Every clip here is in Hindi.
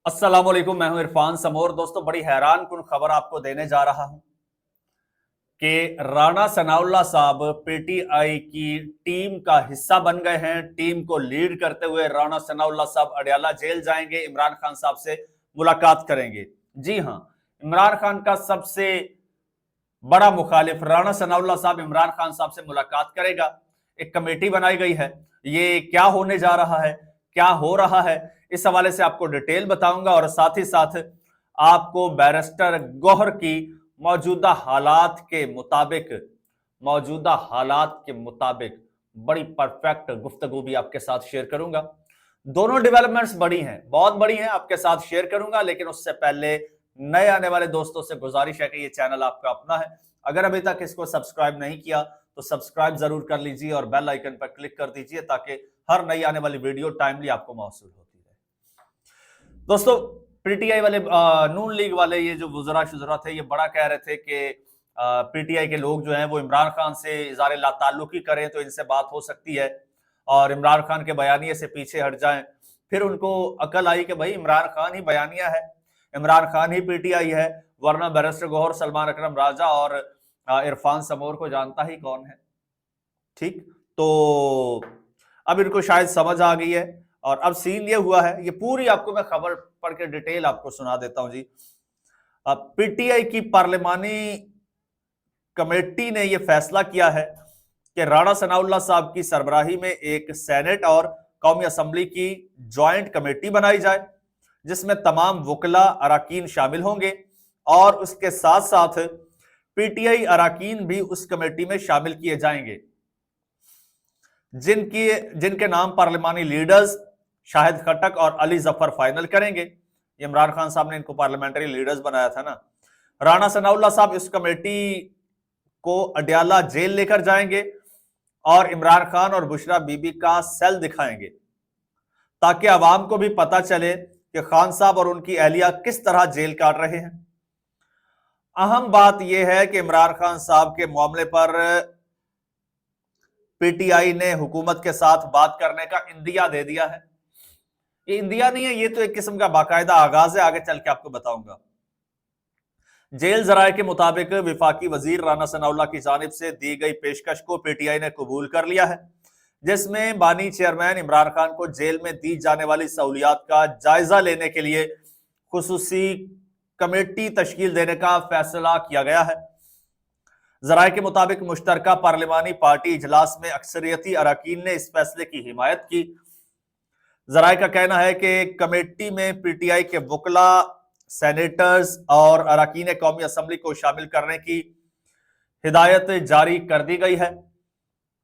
अस्सलाम वालेकुम, मैं हूं इरफान समोर। दोस्तों, बड़ी हैरान कुन खबर आपको देने जा रहा हूं कि राणा सनाउल्लाह साहब पीटीआई की टीम का हिस्सा बन गए हैं। टीम को लीड करते हुए राणा सनाउल्लाह साहब अडयाला जेल जाएंगे, इमरान खान साहब से मुलाकात करेंगे। जी हां, इमरान खान का सबसे बड़ा मुखालिफ राणा सनाउल्लाह साहब इमरान खान साहब से मुलाकात करेगा। एक कमेटी बनाई गई है। ये क्या होने जा रहा है, क्या हो रहा है, इस हवाले से आपको डिटेल बताऊंगा और साथ ही साथ आपको बैरिस्टर गौहर की मौजूदा हालात के मुताबिक बड़ी परफेक्ट गुफ्तगू भी आपके साथ शेयर करूंगा। दोनों डेवलपमेंट्स बड़ी हैं, बहुत बड़ी हैं, आपके साथ शेयर करूंगा। लेकिन उससे पहले नए आने वाले दोस्तों से गुजारिश है कि ये चैनल आपका अपना है। अगर अभी तक इसको सब्सक्राइब नहीं किया तो सब्सक्राइब जरूर कर लीजिए और बेल आइकन पर क्लिक कर दीजिए ताकि हर नई आने वाली वीडियो टाइमली आपको मौसूल होती रहे। दोस्तों, पीटीआई वाले नून लीग वाले ये जो वुज़रा शुज़रा थे, ये बड़ा कह रहे थे कि पीटीआई के लोग जो हैं वो इमरान खान से इज़हार लाताल्लुकी करें तो इनसे बात हो सकती है और इमरान खान के बयानिए से पीछे हट जाएं। फिर उनको अकल आई कि भाई इमरान खान ही बयानिया है, इमरान खान ही पीटीआई है, वरना बैरिस्टर गौहर, सलमान अकरम राजा और इरफान समोर को जानता ही कौन है। ठीक, तो अब इनको शायद समझ आ गई है और अब सीन ये हुआ है। ये पूरी आपको मैं खबर पढ़ के डिटेल आपको सुना देता हूं जी। पीटीआई की पार्लिमानी कमेटी ने यह फैसला किया है कि राणा सनाउल्लाह साहब की सरबराही में एक सेनेट और कौमी असम्बली की ज्वाइंट कमेटी बनाई जाए जिसमें तमाम वकला अराकीन शामिल होंगे और उसके साथ साथ पीटीआई अराकीन भी उस कमेटी में शामिल किए जाएंगे जिनके नाम पार्लिमानी लीडर्स शाहिद खट्टक और अली जफर फाइनल करेंगे। इमरान खान साहब ने इनको पार्लियामेंट्री लीडर्स बनाया था ना। राणा सनाउल्लाह साहब इस कमेटी को अडयाला जेल लेकर जाएंगे और इमरान खान और बुशरा बीबी का सेल दिखाएंगे ताकि अवाम को भी पता चले कि खान साहब और उनकी अहलिया किस तरह जेल काट रहे हैं। अहम बात यह है कि इमरान खान साहब के मामले पर पीटीआई ने हुकूमत के साथ बात करने का इंदिया दे दिया है। ये इंदिया नहीं है, ये तो एक किस्म का बाकायदा आगाज है, आगे चल के आपको बताऊंगा। जेल जराये के मुताबिक विफाकी वजीर राणा सनाउल्लाह की जानिब से दी गई पेशकश को पीटीआई ने कबूल कर लिया है जिसमें बानी चेयरमैन इमरान खान को जेल में दी जाने वाली सहूलियात का जायजा लेने के लिए खुसूसी कमेटी तश्कील देने का फैसला किया गया है। जराये के मुताबिक मुश्तरका पार्लिमानी पार्टी इजलास में अक्सरियती अराकीन ने इस फैसले की हिमायत की। जराये का कहना है कि कमेटी में पीटीआई के वकला, सेनेटर्स और अराकीन कौमी असम्बली को शामिल करने की हिदायत जारी कर दी गई है।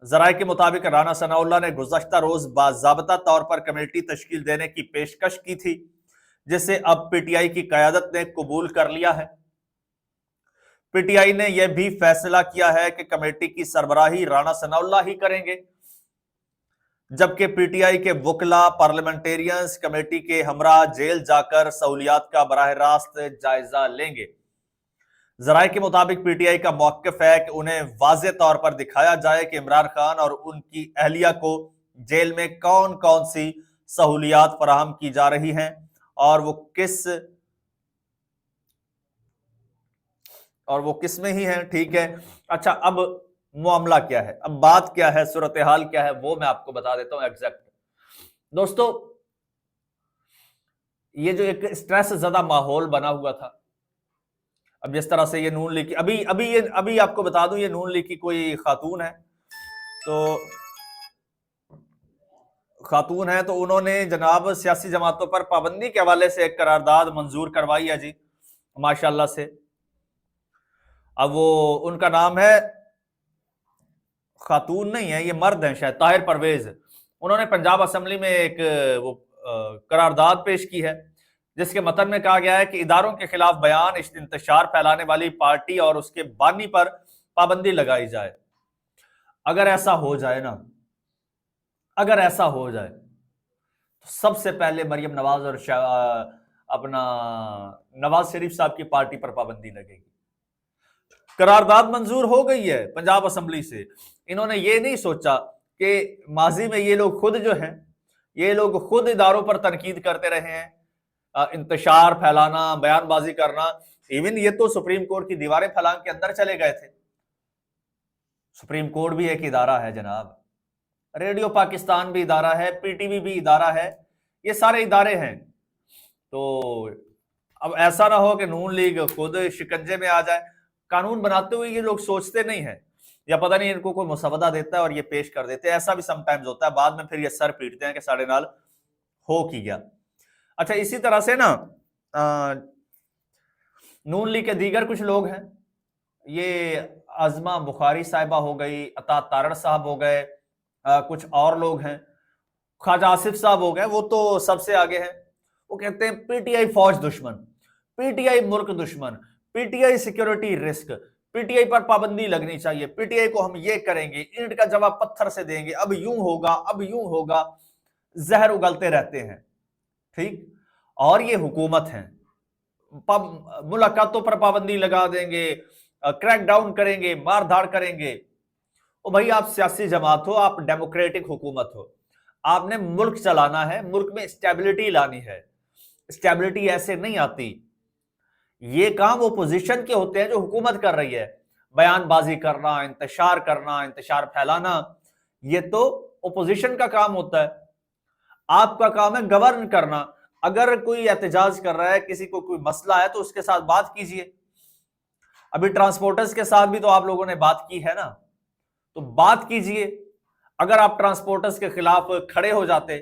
जराये के मुताबिक राणा सनाउल्लाह ने गुज़श्ता रोज बाज़ाब्ता तौर पर कमेटी तश्कील देने की पेशकश की थी जिसे अब पीटीआई की क़यादत ने कबूल कर लिया है। पीटीआई ने यह भी फैसला किया है कि कमेटी की सरबराही राणा सनाउल्लाह ही करेंगे जबकि पीटीआई के वकला, पार्लियामेंटेरियंस कमेटी के हमरा जेल जाकर सहूलियात का बराह रास्त जायजा लेंगे। जराये के मुताबिक पीटीआई का मौक़िफ़ है कि उन्हें वाज़े तौर पर दिखाया जाए कि इमरान खान और उनकी अहलिया को जेल में कौन कौन सी सहूलियात फराहम की जा रही हैं और वो किस में ही है। ठीक है, अच्छा, अब मामला क्या है, अब बात क्या है, सूरत हाल क्या है, वो मैं आपको बता देता हूं एग्जैक्ट। दोस्तों, ये जो एक स्ट्रेस ज़्यादा माहौल बना हुआ था, अब जिस तरह से ये नून लीग की अभी आपको बता दूं, ये नून लीग की कोई खातून है तो उन्होंने जनाब सियासी जमातों पर पाबंदी के हवाले से एक करारदाद मंजूर करवाई है जी, माशाल्लाह से। अब वो उनका नाम है, खातून नहीं है, ये मर्द हैं शायद, ताहिर परवेज। उन्होंने पंजाब असेंबली में एक करारदाद पेश की है जिसके मतन में कहा गया है कि इदारों के खिलाफ बयान, इंतशार फैलाने वाली पार्टी और उसके बानी पर पाबंदी लगाई जाए। अगर ऐसा हो जाए तो सबसे पहले मरियम नवाज और अपना नवाज शरीफ साहब की पार्टी पर पाबंदी लगेगी। करारदाद मंजूर हो गई है पंजाब असेंबली से। इन्होंने ये नहीं सोचा कि माजी में ये लोग खुद इदारों पर तनकीद करते रहे हैं, इंतशार फैलाना, बयानबाजी करना, इवन ये तो सुप्रीम कोर्ट की दीवारें फैलान के अंदर चले गए थे। सुप्रीम कोर्ट भी एक इदारा है जनाब, रेडियो पाकिस्तान भी इदारा है, पीटीवी भी इदारा है, ये सारे इदारे हैं। तो अब ऐसा ना हो कि नून लीग खुद शिकंजे में आ जाए। कानून बनाते हुए ये लोग सोचते नहीं है, या पता नहीं इनको कोई मुसवदा देता है और ये पेश कर देते हैं, ऐसा भी समटाइम्स होता है। बाद में फिर ये सर पीटते हैं कि साढ़े नाल हो की गया। अच्छा, इसी तरह से ना नून लीग के दीगर कुछ लोग हैं, ये आजमा बुखारी साहिबा हो गई, अता तारड़ साहब हो गए, कुछ और लोग हैं, ख्वाजा आसिफ साहब हो गए, वो तो सबसे आगे हैं। वो कहते हैं पीटीआई फौज दुश्मन, पीटीआई मुल्क दुश्मन, पीटीआई सिक्योरिटी रिस्क, पीटीआई पर पाबंदी लगनी चाहिए, पीटीआई को हम ये करेंगे, ईंट का जवाब पत्थर से देंगे, अब यूं होगा, अब यूं होगा, जहर उगलते रहते हैं। ठीक, और ये हुकूमत है, मुलाकातों पर पाबंदी लगा देंगे, क्रैक डाउन करेंगे, मार धाड़ करेंगे। ओ भाई, आप सियासी जमात हो, आप डेमोक्रेटिक हुकूमत हो, आपने मुल्क चलाना है, मुल्क में स्टेबिलिटी लानी है। स्टेबिलिटी ऐसे नहीं आती, ये काम ओपोजिशन के होते हैं जो हुकूमत कर रही है। बयानबाजी करना, इंतशार फैलाना, ये तो ओपोजिशन का काम होता है। आपका काम है गवर्न करना। अगर कोई एहतजाज कर रहा है, किसी को कोई मसला है, तो उसके साथ बात कीजिए। अभी ट्रांसपोर्टर्स के साथ भी तो आप लोगों ने बात की है ना, तो बात कीजिए। अगर आप ट्रांसपोर्टर्स के खिलाफ खड़े हो जाते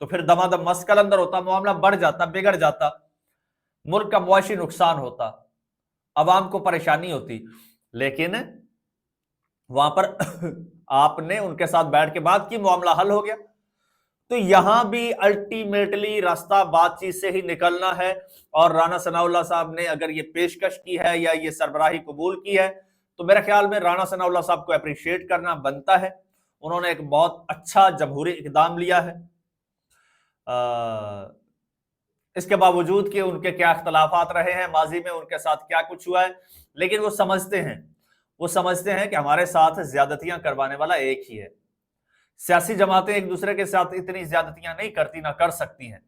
तो फिर दमादम मसकल अंदर होता, मामला बढ़ जाता, बिगड़ जाता, मुल्क का मुआशी नुकसान होता, अवाम को परेशानी होती। लेकिन वहां पर आपने उनके साथ बैठ के बात की, मामला हल हो गया। तो यहां भी अल्टीमेटली रास्ता बातचीत से ही निकलना है। और राणा सनाउल्लाह साहब ने अगर ये पेशकश की है या ये सरबराही कबूल की है, तो मेरे ख्याल में राणा सनाउल्लाह साहब को अप्रिशिएट करना बनता है। उन्होंने एक बहुत अच्छा जमहूरी इकदाम लिया है। इसके बावजूद कि उनके क्या इख्तलाफात रहे हैं माजी में, उनके साथ क्या कुछ हुआ है, लेकिन वो समझते हैं कि हमारे साथ ज्यादतियां करवाने वाला एक ही है। सियासी जमातें एक दूसरे के साथ इतनी ज्यादतियां नहीं करती, ना कर सकती हैं।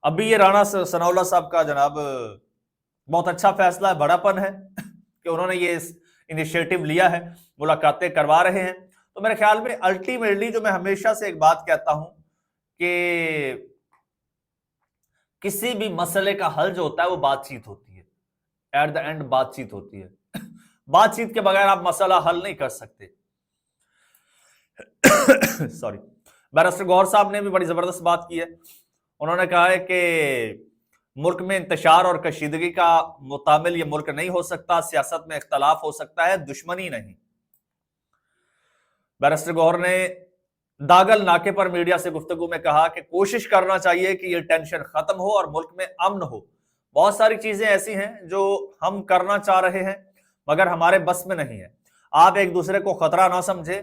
अभी ये राणा सनाउल्लाह साहब का जनाब बहुत अच्छा फैसला है, बड़ापन है कि उन्होंने ये इनिशिएटिव लिया है, मुलाकातें करवा रहे हैं। तो मेरे ख्याल में अल्टीमेटली जो मैं हमेशा से एक बात कहता हूं कि किसी भी मसले का हल जो होता है वो बातचीत होती है। एट द एंड बातचीत होती है। बातचीत के बगैर आप मसला हल नहीं कर सकते। सॉरी। बैरिस्टर गौहर साहब ने भी बड़ी जबरदस्त बात की है। उन्होंने कहा है कि मुल्क में इंतशार और कशीदगी का मुतामिल ये मुल्क नहीं हो सकता, सियासत में इख्तलाफ हो सकता है, दुश्मनी नहीं। बैरिस्टर गौहर ने दागल नाके पर मीडिया से गुफ्तगू में कहा कि कोशिश करना चाहिए कि ये टेंशन खत्म हो और मुल्क में अमन हो। बहुत सारी चीजें ऐसी हैं जो हम करना चाह रहे हैं मगर हमारे बस में नहीं है। आप एक दूसरे को खतरा ना समझे,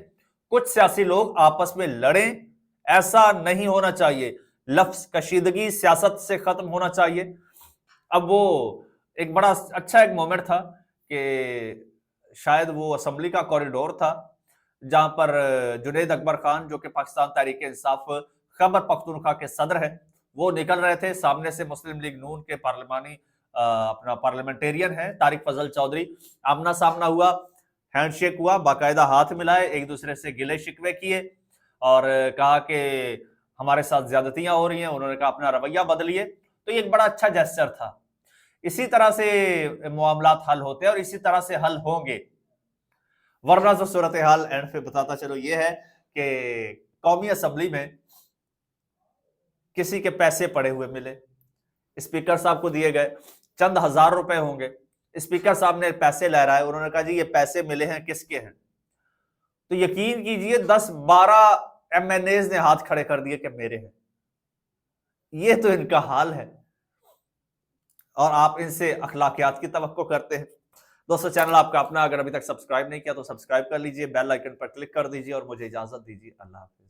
कुछ सियासी लोग आपस में लड़ें, ऐसा नहीं होना चाहिए। लफ्ज कशीदगी सियासत से खत्म होना चाहिए। अब वो एक बड़ा अच्छा एक मोमेंट था कि शायद वो असेंबली का कॉरिडोर था जहां पर जुनैद अकबर खान जो कि पाकिस्तान तहरीक इंसाफ खैबर पख्तूनख्वा के सदर हैं, वो निकल रहे थे। सामने से मुस्लिम लीग नून के पार्लिमानी अपना पार्लियामेंटेरियन है तारिक फजल चौधरी, आमना सामना हुआ, हैंडशेक हुआ, बाकायदा हाथ मिलाए, एक दूसरे से गिले शिकवे किए और कहा कि हमारे साथ ज्यादतियां हो रही हैं। उन्होंने कहा अपना रवैया बदलिए। तो ये एक बड़ा अच्छा जेस्चर था। इसी तरह से मामलात हल होते हैं और इसी तरह से हल होंगे। वरना जो सूरत हाल एंड पे बताता चलो ये है कि कौमी असेंबली में किसी के पैसे पड़े हुए मिले, स्पीकर साहब को दिए गए, चंद हजार रुपए होंगे, स्पीकर साहब ने पैसे लहराए, उन्होंने कहा जी ये पैसे मिले हैं किसके हैं, तो यकीन कीजिए 10-12 MNAs ने हाथ खड़े कर दिए कि मेरे हैं। ये तो इनका हाल है और आप इनसे अखलाकियात की तवक्को करते हैं। दोस्तों, चैनल आपका अपना, अगर अभी तक सब्सक्राइब नहीं किया तो सब्सक्राइब कर लीजिए, बेल आइकन पर क्लिक कर दीजिए और मुझे इजाजत दीजिए। अल्लाह हाफिज।